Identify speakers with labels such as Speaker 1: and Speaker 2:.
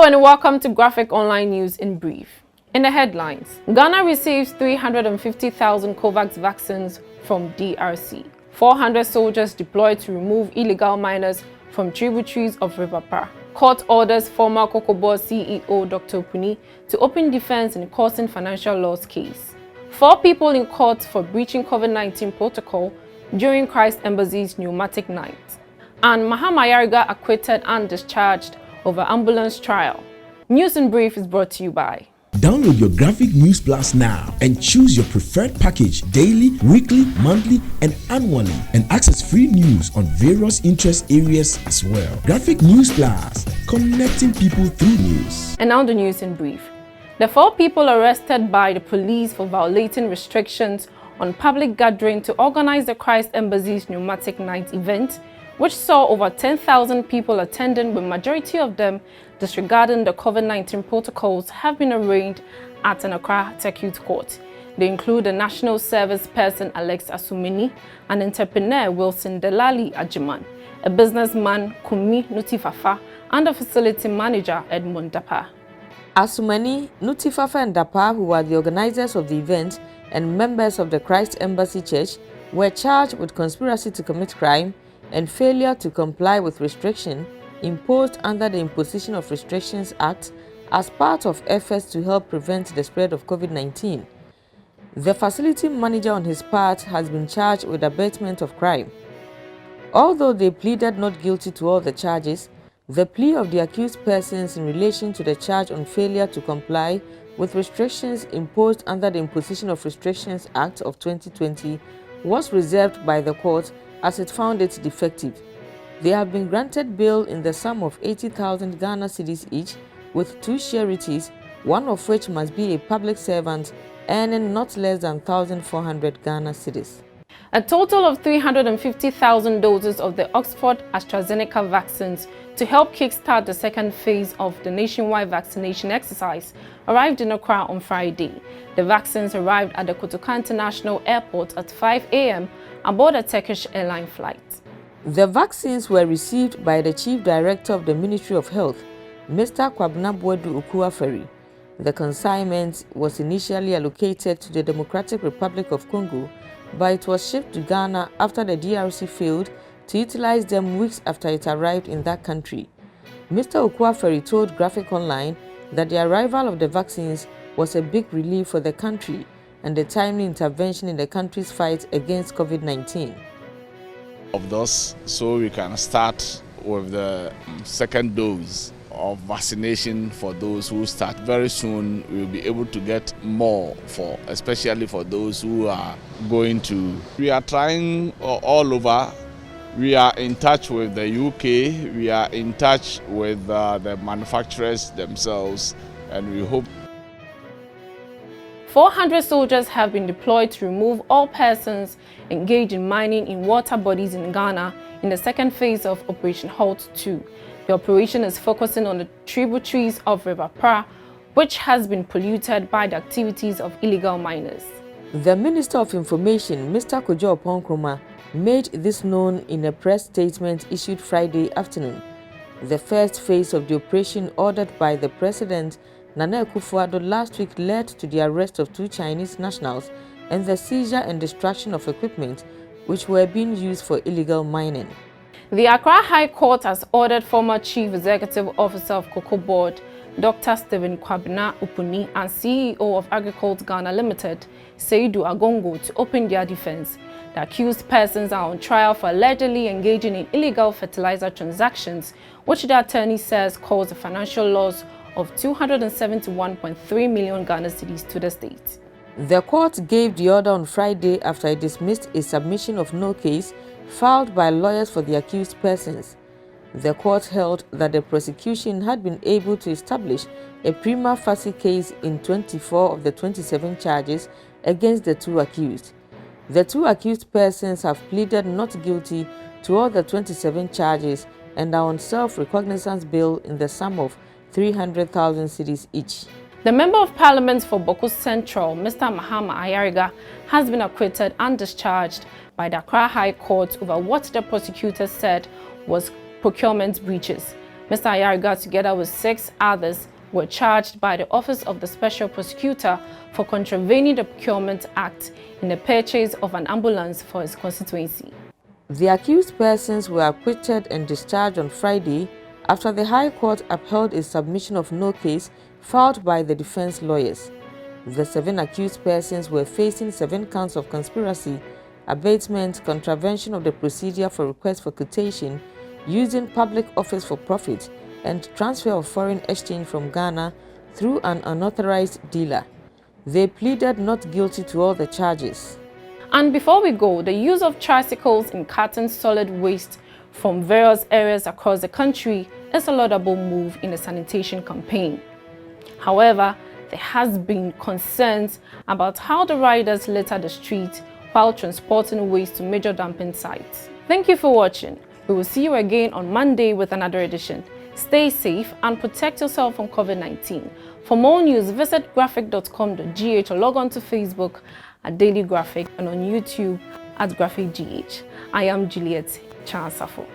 Speaker 1: and welcome to Graphic Online News in brief. In the headlines, Ghana receives 350,000 COVAX vaccines from DRC. 400 soldiers deployed to remove illegal miners from tributaries of River Pra. Court orders former Cocoa Board CEO Dr Opuni to open defense in causing financial loss case. 4 people in court for breaching COVID-19 protocol during Christ Embassy's Pneumatic night. And Mahama Ayariga acquitted and discharged over ambulance trial. News in brief is brought to you by.
Speaker 2: Download your Graphic News Plus now and choose your preferred package daily, weekly, monthly, and annually, and access free news on various interest areas as well. Graphic News Plus, connecting people through news.
Speaker 1: And now the news in brief. The 4 people arrested by the police for violating restrictions on public gathering to organize the Christ Embassy's Pneumatic Night event, which saw over 10,000 people attending, with majority of them disregarding the COVID-19 protocols, have been arraigned at an Accra Circuit Court. They include the National Service Person Alex Asumeni, an entrepreneur Wilson Delali Ajiman, a businessman Kumi Nutifafa, and a facility manager Edmund Dapa.
Speaker 3: Asumeni, Nutifafa and Dapa, who are the organizers of the event and members of the Christ Embassy Church, were charged with conspiracy to commit crime and failure to comply with restriction imposed under the Imposition of Restrictions Act as part of efforts to help prevent the spread of COVID-19. The facility manager on his part has been charged with abatement of crime. Although they pleaded not guilty to all the charges, the plea of the accused persons in relation to the charge on failure to comply with restrictions imposed under the Imposition of Restrictions Act of 2020 was reserved by the court as it found it defective. They have been granted bail in the sum of 80,000 Ghana cedis each, with 2 sureties, one of which must be a public servant earning not less than 1,400 Ghana cedis.
Speaker 1: A total of 350,000 doses of the Oxford AstraZeneca vaccines to help kickstart the second phase of the nationwide vaccination exercise arrived in Accra on Friday. The vaccines arrived at the Kotoka International Airport at 5 a.m. aboard a Turkish airline flight.
Speaker 3: The vaccines were received by the Chief Director of the Ministry of Health, Mr. Kwabena Boadu. The consignment was initially allocated to the Democratic Republic of Congo, but it was shipped to Ghana after the DRC failed to utilize them weeks after it arrived in that country. Mr. Okuaferi told Graphic Online that the arrival of the vaccines was a big relief for the country and the timely intervention in the country's fight against COVID-19.
Speaker 4: Of those, so we can start with the second dose of vaccination for those who start. Very soon we will be able to get more, especially for those who are going to. We are trying all over. We are in touch with the UK, we are in touch with the manufacturers themselves, and we hope.
Speaker 1: 400 soldiers have been deployed to remove all persons engaged in mining in water bodies in Ghana in the second phase of Operation Halt 2. The operation is focusing on the tributaries of River Pra, which has been polluted by the activities of illegal miners.
Speaker 3: The Minister of Information, Mr. Dr Opuni, made this known in a press statement issued Friday afternoon. The first phase of the operation, ordered by the President Nana Akufo-Addo last week, led to the arrest of 2 Chinese nationals and the seizure and destruction of equipment which were being used for illegal mining.
Speaker 1: The Accra High Court has ordered former Chief Executive Officer of Cocoa Board, Dr. Kwabena Opuni, and CEO of Agriculture Ghana Limited, Seidu Agongo, to open their defense. The accused persons are on trial for allegedly engaging in illegal fertilizer transactions, which the attorney says caused a financial loss of 271.3 million Ghana cedis to the state.
Speaker 3: The court gave the order on Friday after it dismissed a submission of no case filed by lawyers for the accused persons. The court held that the prosecution had been able to establish a prima facie case in 24 of the 27 charges against the 2 accused. The 2 accused persons have pleaded not guilty to all the 27 charges and are on self-recognizance bail in the sum of 300,000 cedis each.
Speaker 1: The Member of Parliament for Boko Central, Mr. Mahama Ayariga, has been acquitted and discharged by the Accra High Court over what the prosecutors said was procurement breaches. Mr. Ayariga, together with 6 others, were charged by the Office of the Special Prosecutor for contravening the Procurement Act in the purchase of an ambulance for his constituency.
Speaker 3: The accused persons were acquitted and discharged on Friday after the High Court upheld a submission of no case filed by the defense lawyers. The 7 accused persons were facing 7 counts of conspiracy, abatement, contravention of the procedure for request for quotation, using public office for profit, and transfer of foreign exchange from Ghana through an unauthorized dealer. They pleaded not guilty to all the charges.
Speaker 1: And before we go, the use of tricycles in carting solid waste from various areas across the country is a laudable move in the sanitation campaign. However, there has been concerns about how the riders litter the street while transporting waste to major dumping sites. Thank you for watching. We will see you again on Monday with another edition. Stay safe and protect yourself from COVID-19. For more news, visit graphic.com.gh or log on to Facebook at Daily Graphic and on YouTube at Graphic GH. I am Juliet Chansafo.